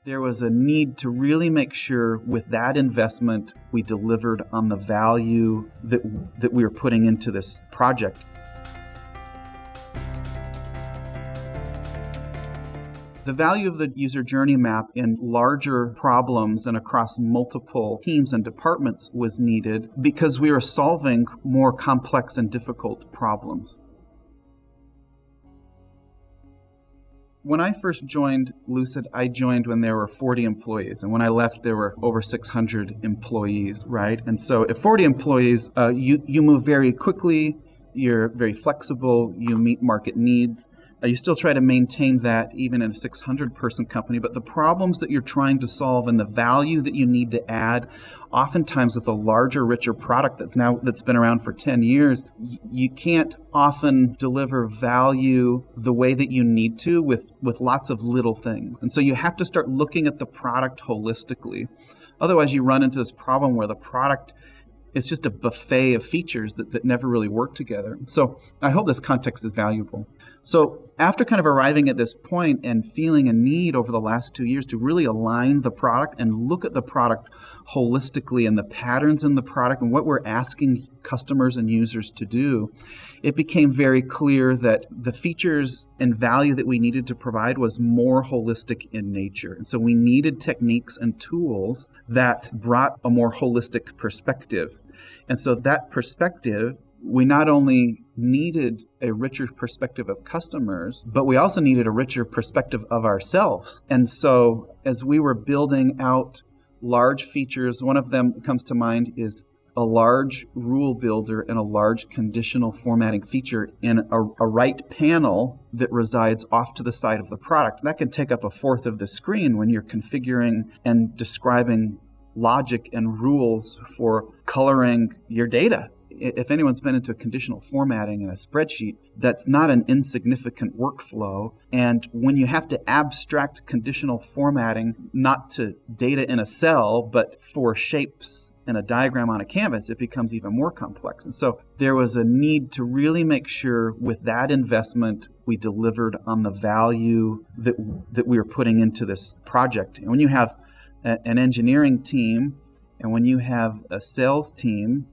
There was a need to really make sure with that investment we delivered on the value that we were putting into this project. The value of the user journey map in larger problems and across multiple teams and departments was needed because we were solving more complex and difficult problems. When I first joined Lucid, I joined when there were 40 employees. And when I left, there were over 600 employees, right? And so at 40 employees, you move very quickly, you're very flexible, you meet market needs. You still try to maintain that even in a 600-person company, but the problems that you're trying to solve and the value that you need to add, oftentimes with a larger, richer product that's been around for 10 years, you can't often deliver value the way that you need to with lots of little things. And so you have to start looking at the product holistically. Otherwise, you run into this problem where the product is just a buffet of features that never really work together. So I hope this context is valuable. So after kind of arriving at this point and feeling a need over the last 2 years to really align the product and look at the product holistically and the patterns in the product and what we're asking customers and users to do, it became very clear that the features and value that we needed to provide was more holistic in nature. And so we needed techniques and tools that brought a more holistic perspective. And so that perspective, we not only needed a richer perspective of customers, but we also needed a richer perspective of ourselves. And so as we were building out large features, one of them that comes to mind is a large rule builder and a large conditional formatting feature in a right panel that resides off to the side of the product. That can take up a fourth of the screen when you're configuring and describing logic and rules for coloring your data. If anyone's been into conditional formatting in a spreadsheet, that's not an insignificant workflow. And when you have to abstract conditional formatting, not to data in a cell, but for shapes in a diagram on a canvas, it becomes even more complex. And so there was a need to really make sure with that investment, we delivered on the value that we were putting into this project. And when you have an engineering team, and when you have a sales team,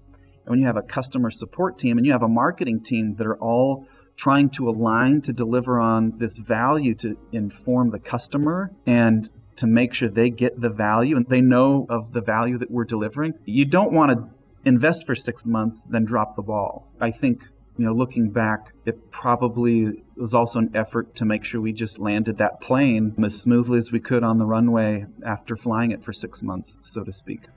and when you have a customer support team, and you have a marketing team that are all trying to align to deliver on this value to inform the customer and to make sure they get the value and they know of the value that we're delivering, you don't want to invest for 6 months, then drop the ball. I think, looking back, it probably was also an effort to make sure we just landed that plane as smoothly as we could on the runway after flying it for 6 months, so to speak.